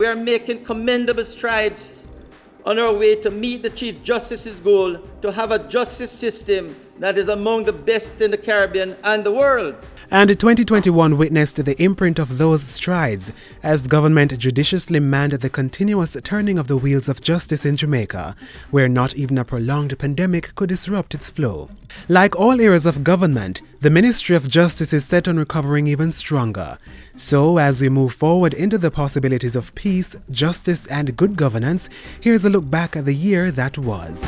We are making commendable strides on our way to meet the Chief Justice's goal to have a justice system that is among the best in the Caribbean and the world. And 2021 witnessed the imprint of those strides as government judiciously manned the continuous turning of the wheels of justice in Jamaica, where not even a prolonged pandemic could disrupt its flow. Like all areas of government, the Ministry of Justice is set on recovering even stronger. So, as we move forward into the possibilities of peace, justice, and good governance, here's a look back at the year that was.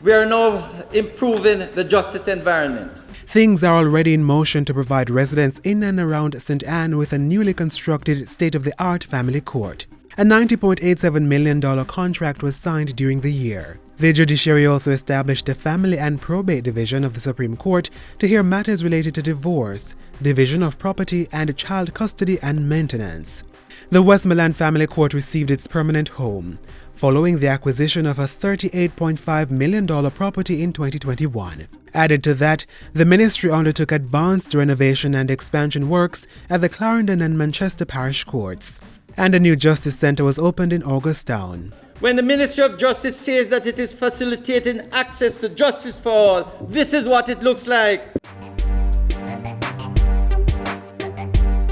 We are now improving the justice environment. Things are already in motion to provide residents in and around St. Anne with a newly constructed state-of-the-art family court. A $90.87 million contract was signed during the year. The judiciary also established the Family and Probate Division of the Supreme Court to hear matters related to divorce, division of property, and child custody and maintenance. The Westmoreland Family Court received its permanent home, following the acquisition of a $38.5 million property in 2021. Added to that, the ministry undertook advanced renovation and expansion works at the Clarendon and Manchester Parish Courts. And a new Justice Centre was opened in Augustown. When the Ministry of Justice says that it is facilitating access to justice for all, this is what it looks like.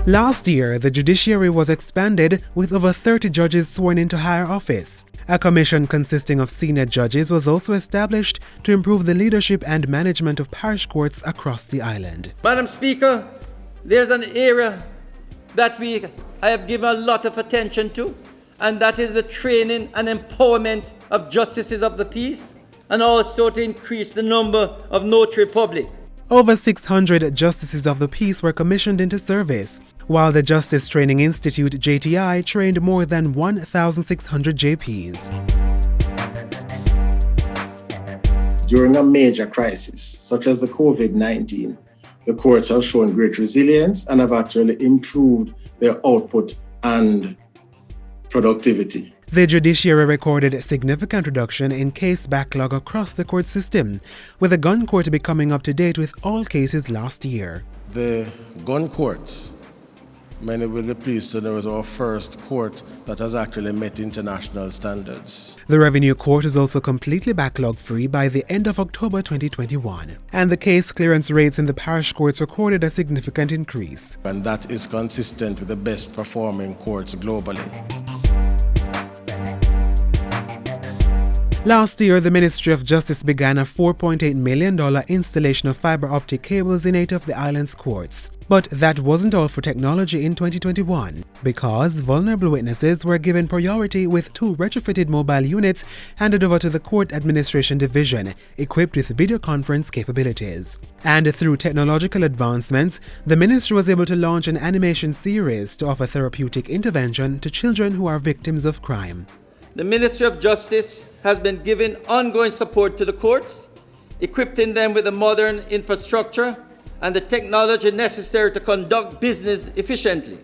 Last year, the judiciary was expanded with over 30 judges sworn into higher office. A commission consisting of senior judges was also established to improve the leadership and management of parish courts across the island. Madam Speaker, there's an area that I have given a lot of attention to, and that is the training and empowerment of justices of the peace, and also to increase the number of notary public. Over 600 justices of the peace were commissioned into service, while the Justice Training Institute JTI trained more than 1,600 JPs. During a major crisis, such as the COVID-19, the courts have shown great resilience and have actually improved their output and productivity. The judiciary recorded a significant reduction in case backlog across the court system, with the gun court becoming up to date with all cases last year. The gun court, many will be pleased to know, is our first court that has actually met international standards. The Revenue Court is also completely backlog-free by the end of October 2021, and the case clearance rates in the parish courts recorded a significant increase. And that is consistent with the best performing courts globally. Last year, the Ministry of Justice began a $4.8 million installation of fiber optic cables in 8 of the island's courts. But that wasn't all for technology in 2021, because vulnerable witnesses were given priority with 2 retrofitted mobile units handed over to the Court Administration Division, equipped with video conference capabilities. And through technological advancements, the ministry was able to launch an animation series to offer therapeutic intervention to children who are victims of crime. The Ministry of Justice has been giving ongoing support to the courts, equipping them with the modern infrastructure and the technology necessary to conduct business efficiently.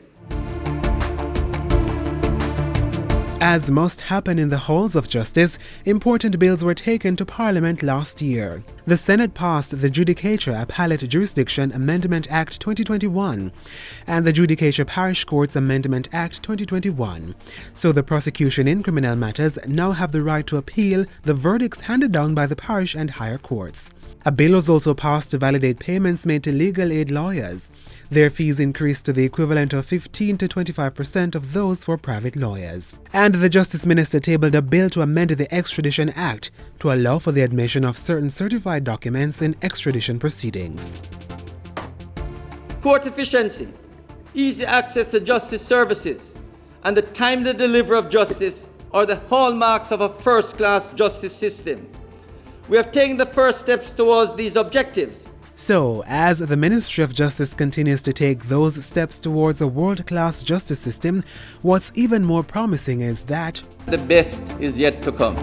As must happen in the halls of justice, important bills were taken to Parliament last year. The Senate passed the Judicature Appellate Jurisdiction Amendment Act 2021 and the Judicature Parish Courts Amendment Act 2021. So the prosecution in criminal matters now have the right to appeal the verdicts handed down by the parish and higher courts. A bill was also passed to validate payments made to legal aid lawyers. Their fees increased to the equivalent of 15 to 25% of those for private lawyers. And the Justice Minister tabled a bill to amend the Extradition Act to allow for the admission of certain certified documents in extradition proceedings. Court efficiency, easy access to justice services, and the timely delivery of justice are the hallmarks of a first-class justice system. We have taken the first steps towards these objectives. So, as the Ministry of Justice continues to take those steps towards a world-class justice system, what's even more promising is that the best is yet to come.